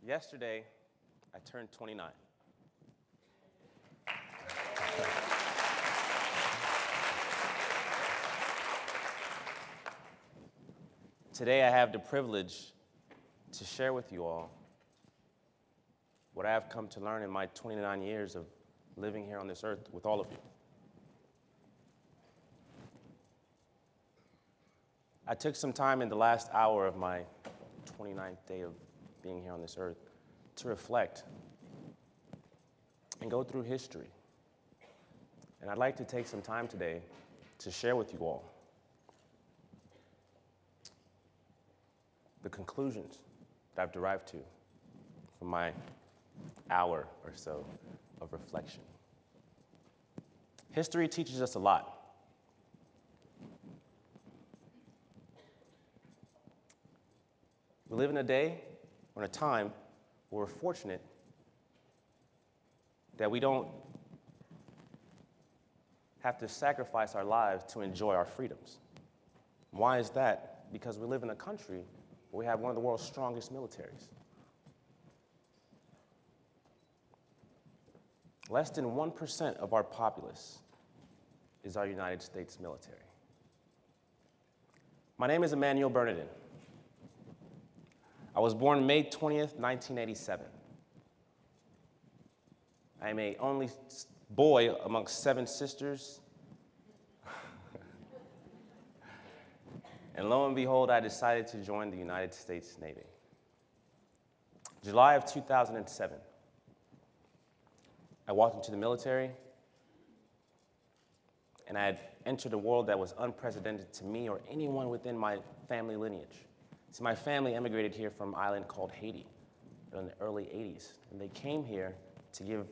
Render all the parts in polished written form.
Yesterday, I turned 29. Today, I have the privilege to share with you all what I have come to learn in my 29 years of living here on this earth with all of you. I took some time in the last hour of my 29th day of being here on this earth to reflect and go through history. And I'd like to take some time today to share with you all the conclusions that I've derived to from my hour or so of reflection. History teaches us a lot. We live in a day or in a time where we're fortunate that we don't have to sacrifice our lives to enjoy our freedoms. Why is that? Because we live in a country where we have one of the world's strongest militaries. Less than 1% of our populace is our United States military. My name is Emmanuel Bernadin. I was born May 20th, 1987. I am an only boy amongst 7 sisters. And lo and behold, I decided to join the United States Navy. July of 2007, I walked into the military, and I had entered a world that was unprecedented to me or anyone within my family lineage. See, my family immigrated here from an island called Haiti in the early 80s, and they came here to give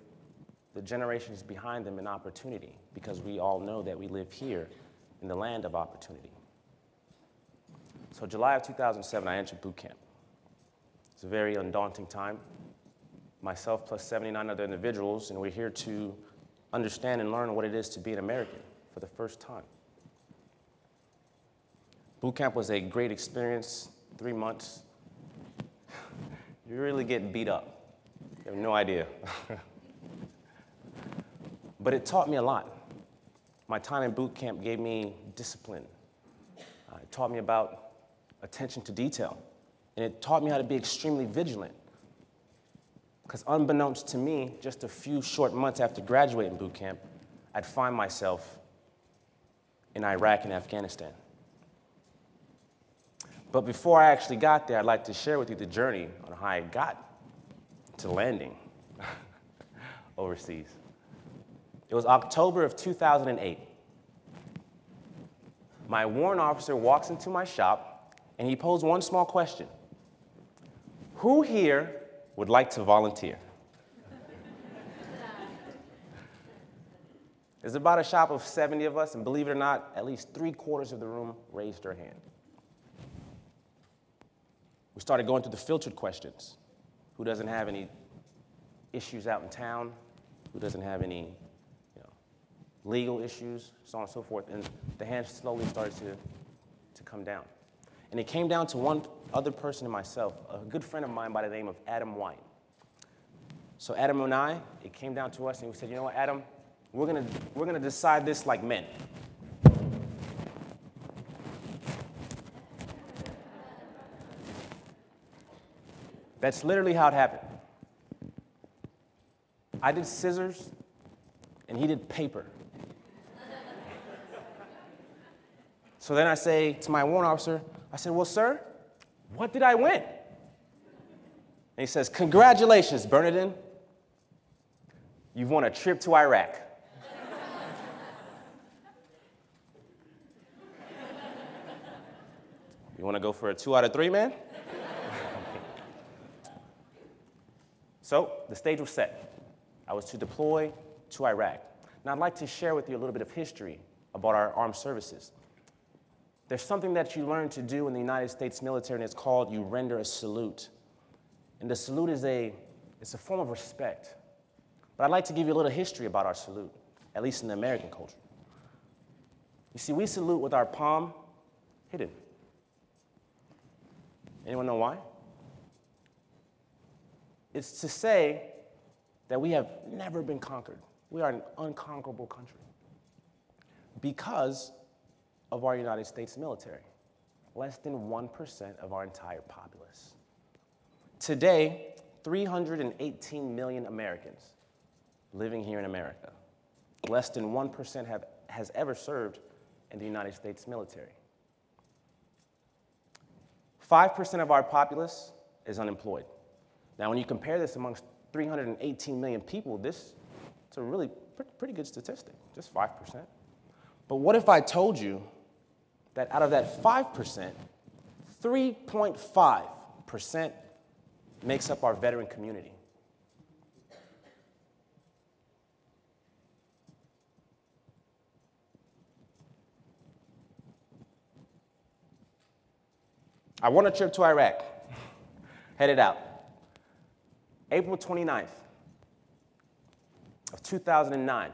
the generations behind them an opportunity, because we all know that we live here in the land of opportunity. So July of 2007, I entered boot camp. It's a very undaunting time. Myself plus 79 other individuals, and we're here to understand and learn what it is to be an American for the first time. Boot camp was a great experience. 3 months. You really get beat up. You have no idea. But it taught me a lot. My time in boot camp gave me discipline. It taught me about attention to detail. And it taught me how to be extremely vigilant. Because unbeknownst to me, just a few short months after graduating boot camp, I'd find myself in Iraq and Afghanistan. But before I actually got there, I'd like to share with you the journey on how I got to landing overseas. It was October of 2008. My warrant officer walks into my shop, and he posed one small question. Who here would like to volunteer? There's about a shop of 70 of us, and believe it or not, at least 3/4 of the room raised their hand. We started going through the filtered questions. Who doesn't have any issues out in town? Who doesn't have any legal issues? So on and so forth. And the hands slowly started to come down. And it came down to one other person and myself, a good friend of mine by the name of Adam White. So Adam and I, it came down to us, and we said, you know what, Adam, we're gonna decide this like men. That's literally how it happened. I did scissors, and he did paper. So then I say to my warrant officer, I said, well, sir, what did I win? And he says, congratulations, Bernadin. You've won a trip to Iraq. You want to go for a 2 out of 3, man? So the stage was set. I was to deploy to Iraq. Now I'd like to share with you a little bit of history about our armed services. There's something that you learn to do in the United States military, and it's called you render a salute. And the salute is it's a form of respect. But I'd like to give you a little history about our salute, at least in the American culture. You see, we salute with our palm hidden. Anyone know why? It's to say that we have never been conquered. We are an unconquerable country because of our United States military. Less than 1% of our entire populace. Today, 318 million Americans living here in America. Less than 1% has ever served in the United States military. 5% of our populace is unemployed. Now, when you compare this amongst 318 million people, it's a really pretty good statistic, just 5%. But what if I told you that out of that 5%, 3.5% makes up our veteran community? I won a trip to Iraq, headed out. April 29th of 2009,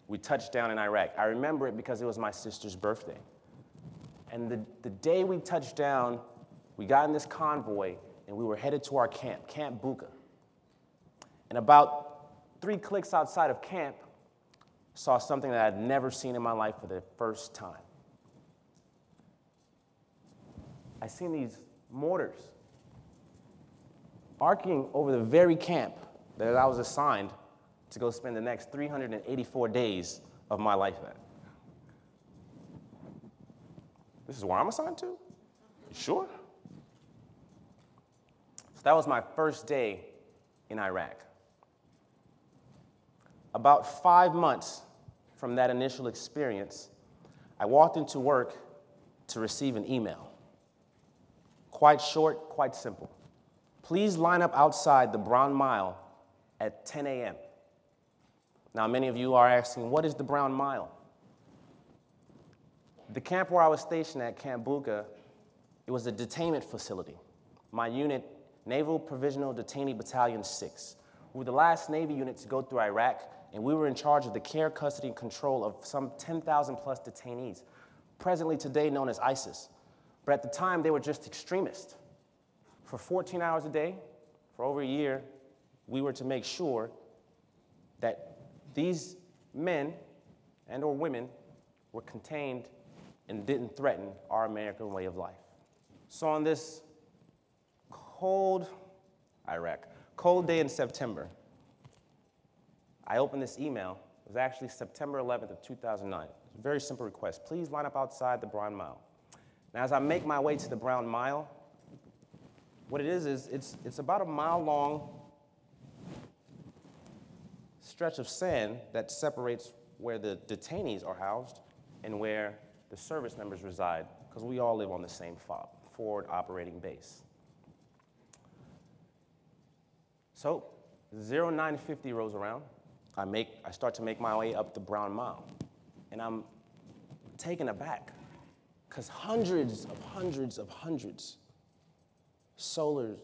we touched down in Iraq. I remember it because it was my sister's birthday. And the day we touched down, we got in this convoy and we were headed to our camp, Camp Buka. And about 3 clicks outside of camp, saw something that I'd never seen in my life for the first time. I seen these mortars arcing over the very camp that I was assigned to go spend the next 384 days of my life at. This is where I'm assigned to? You sure? So that was my first day in Iraq. About 5 months from that initial experience, I walked into work to receive an email. Quite short, quite simple. Please line up outside the Brown Mile at 10 a.m. Now, many of you are asking, what is the Brown Mile? The camp where I was stationed at, Camp Buka, it was a detainment facility. My unit, Naval Provisional Detainee Battalion 6. We were the last Navy unit to go through Iraq, and we were in charge of the care, custody, and control of some 10,000 plus detainees, presently today known as ISIS. But at the time, they were just extremists. For 14 hours a day, for over a year, we were to make sure that these men and or women were contained and didn't threaten our American way of life. So on this cold day in September, I opened this email. It was actually September 11th of 2009. It was a very simple request. Please line up outside the Brown Mile. Now, as I make my way to the Brown Mile, what it is it's about a mile-long stretch of sand that separates where the detainees are housed and where the service members reside, because we all live on the same forward operating base. So 0950 rolls around. I start to make my way up the Brown Mile, and I'm taken aback, because hundreds, sailors,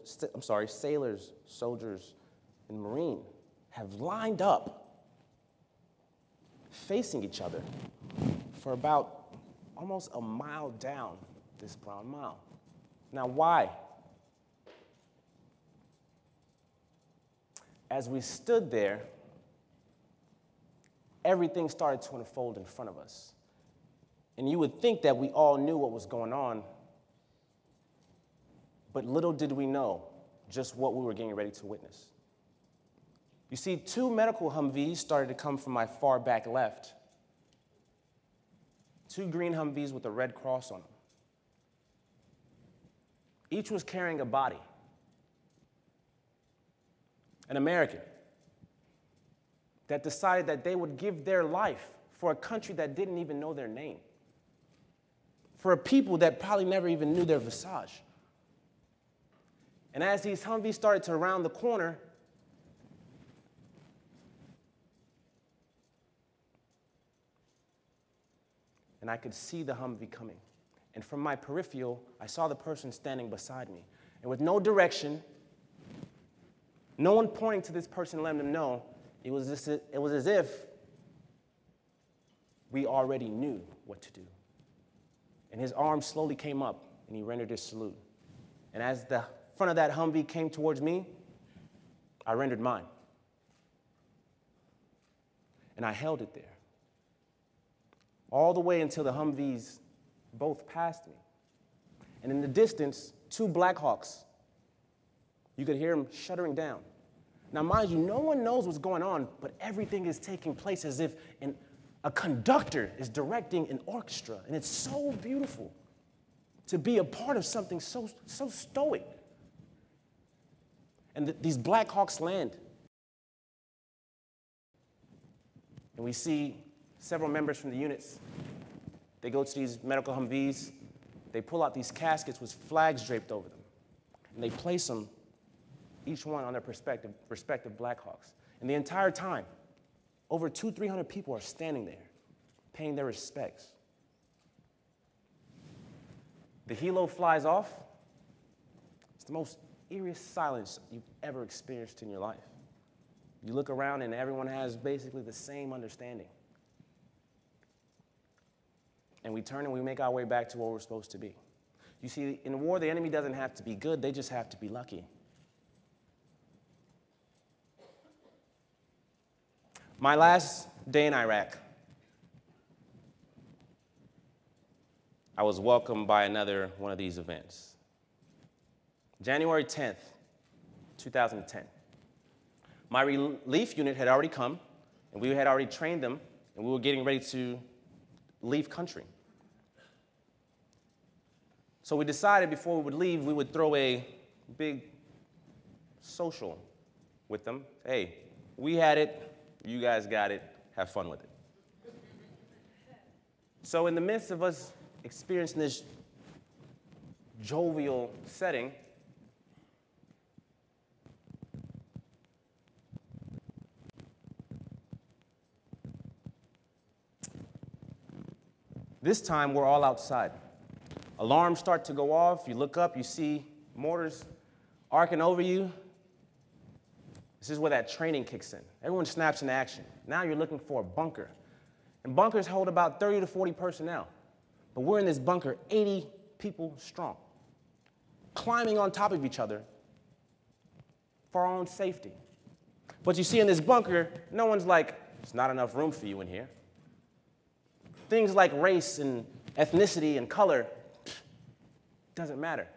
soldiers, and Marine have lined up facing each other for about almost a mile down this Brown Mile. Now, why? As we stood there, everything started to unfold in front of us. And you would think that we all knew what was going on, but little did we know just what we were getting ready to witness. You see, 2 medical Humvees started to come from my far back left. 2 green Humvees with a red cross on them. Each was carrying a body. An American that decided that they would give their life for a country that didn't even know their name, for a people that probably never even knew their visage. And as these Humvees started to round the corner, and I could see the Humvee coming. And from my peripheral, I saw the person standing beside me. And with no direction, no one pointing to this person letting them know, it was as if we already knew what to do. And his arm slowly came up, and he rendered his salute. And as the front of that Humvee came towards me, I rendered mine. And I held it there. All the way until the Humvees both passed me. And in the distance, 2 Black Hawks. You could hear them shuddering down. Now, mind you, no one knows what's going on, but everything is taking place as if a conductor is directing an orchestra. And it's so beautiful to be a part of something so stoic. And these Black Hawks land. And we see several members from the units. They go to these medical Humvees. They pull out these caskets with flags draped over them. And they place them, each one on their respective Black Hawks. And the entire time, over 200-300 people are standing there, paying their respects. The helo flies off. It's the most eerie silence you've ever experienced in your life. You look around and everyone has basically the same understanding. And we turn and we make our way back to where we're supposed to be. You see, in war, the enemy doesn't have to be good, they just have to be lucky. My last day in Iraq, I was welcomed by another one of these events. January 10th, 2010. My relief unit had already come, and we had already trained them, and we were getting ready to leave country. So we decided before we would leave, we would throw a big social with them. Hey, we had it, you guys got it, have fun with it. So in the midst of us experiencing this jovial setting, this time we're all outside. Alarms start to go off, you look up, you see mortars arcing over you. This is where that training kicks in. Everyone snaps into action. Now you're looking for a bunker. And bunkers hold about 30 to 40 personnel. But we're in this bunker, 80 people strong, climbing on top of each other for our own safety. But you see in this bunker, no one's like, there's not enough room for you in here. Things like race and ethnicity and color, doesn't matter.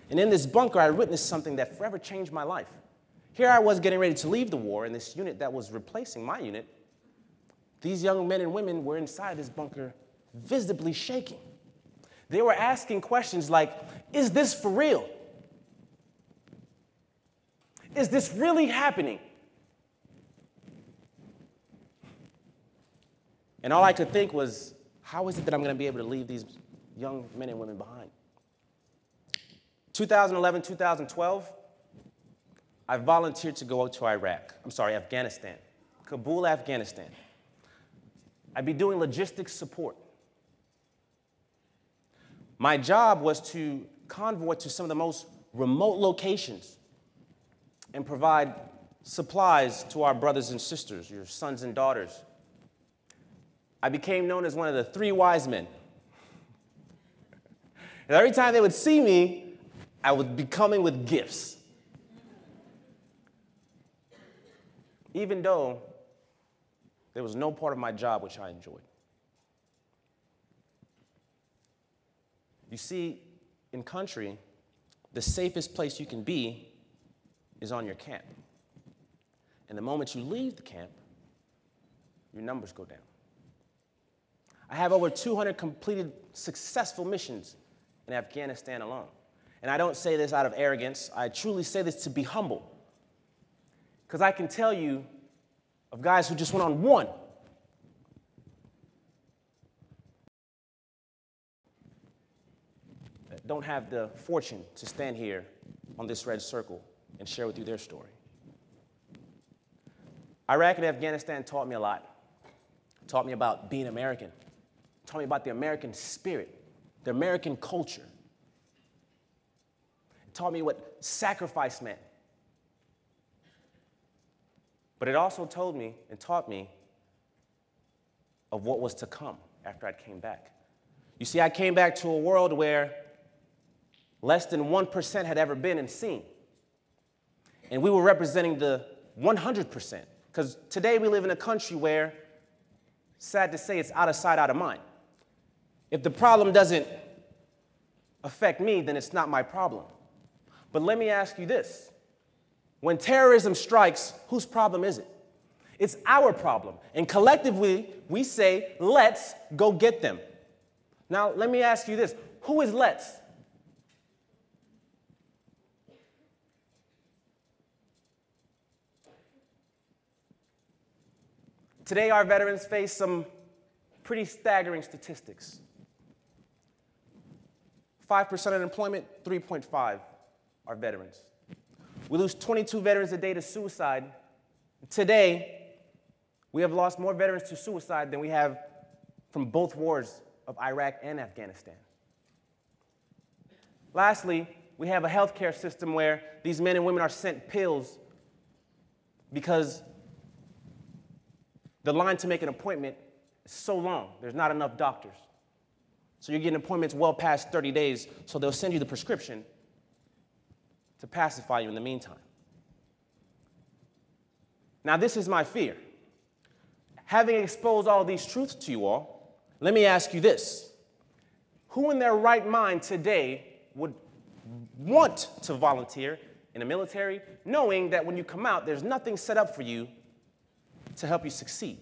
And in this bunker, I witnessed something that forever changed my life. Here I was getting ready to leave the war in this unit that was replacing my unit. These young men and women were inside this bunker, visibly shaking. They were asking questions like, is this for real? Is this really happening? And all I could think was, how is it that I'm going to be able to leave these young men and women behind? 2011, 2012, I volunteered to go to Afghanistan, Kabul, Afghanistan. I'd be doing logistics support. My job was to convoy to some of the most remote locations and provide supplies to our brothers and sisters, your sons and daughters. I became known as one of the 3 wise men. And every time they would see me, I would be coming with gifts. Even though there was no part of my job which I enjoyed. You see, in country, the safest place you can be is on your camp. And the moment you leave the camp, your numbers go down. I have over 200 completed successful missions in Afghanistan alone. And I don't say this out of arrogance. I truly say this to be humble. Because I can tell you of guys who just went on one. That don't have the fortune to stand here on this red circle and share with you their story. Iraq and Afghanistan taught me a lot. Taught me about being American. Taught me about the American spirit, the American culture. It taught me what sacrifice meant. But it also told me and taught me of what was to come after I came back. You see, I came back to a world where less than 1% had ever been and seen. and we were representing the 100%. Because today we live in a country where, sad to say, it's out of sight, out of mind. If the problem doesn't affect me, then it's not my problem. But let me ask you this. When terrorism strikes, whose problem is it? It's our problem. And collectively, we say, let's go get them. Now, let me ask you this. Who is let's? Today, our veterans face some pretty staggering statistics. 5% unemployment, 3.5 are veterans. We lose 22 veterans a day to suicide. Today, we have lost more veterans to suicide than we have from both wars of Iraq and Afghanistan. Lastly, we have a healthcare system where these men and women are sent pills because the line to make an appointment is so long. There's not enough doctors. So you're getting appointments well past 30 days, so they'll send you the prescription to pacify you in the meantime. Now, this is my fear. Having exposed all these truths to you all, let me ask you this. Who in their right mind today would want to volunteer in the military, knowing that when you come out, there's nothing set up for you to help you succeed?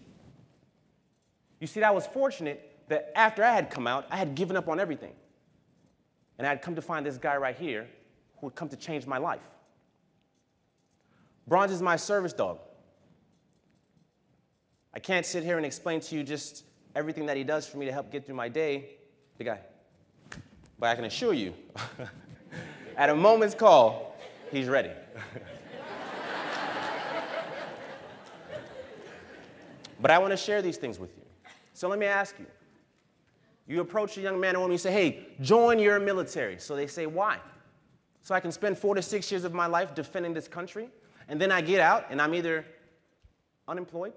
You see, I was fortunate that after I had come out, I had given up on everything. And I had come to find this guy right here who would come to change my life. Bronze is my service dog. I can't sit here and explain to you just everything that he does for me to help get through my day. Big guy. But I can assure you, at a moment's call, he's ready. But I want to share these things with you. So let me ask you. You approach a young man or woman, you say, hey, join your military. So they say, why? So I can spend 4 to 6 years of my life defending this country, and then I get out and I'm either unemployed,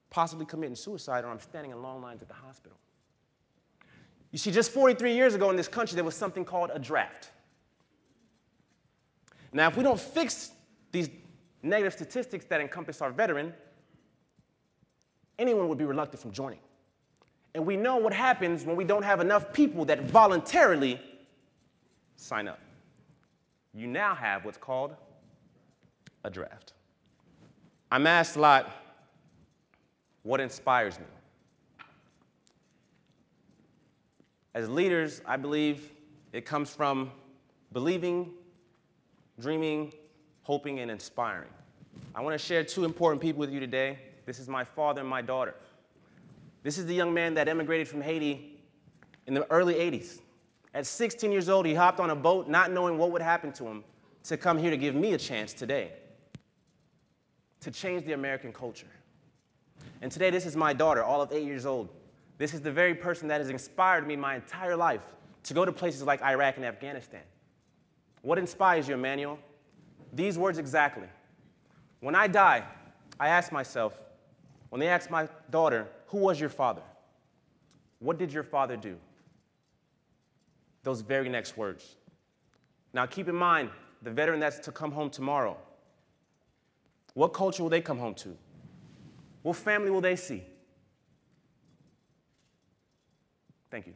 possibly committing suicide, or I'm standing in long lines at the hospital. You see, just 43 years ago in this country, there was something called a draft. Now, if we don't fix these negative statistics that encompass our veteran, anyone would be reluctant from joining. And we know what happens when we don't have enough people that voluntarily sign up. You now have what's called a draft. I'm asked a lot, what inspires me? As leaders, I believe it comes from believing, dreaming, hoping, and inspiring. I want to share 2 important people with you today. This is my father and my daughter. This is the young man that emigrated from Haiti in the early 80s. At 16 years old, he hopped on a boat not knowing what would happen to him to come here to give me a chance today to change the American culture. And today, this is my daughter, all of 8 years old. This is the very person that has inspired me my entire life to go to places like Iraq and Afghanistan. What inspires you, Emmanuel? These words exactly. When I die, I ask myself, when they ask my daughter, who was your father? What did your father do? Those very next words. Now keep in mind, the veteran that's to come home tomorrow, what culture will they come home to? What family will they see? Thank you.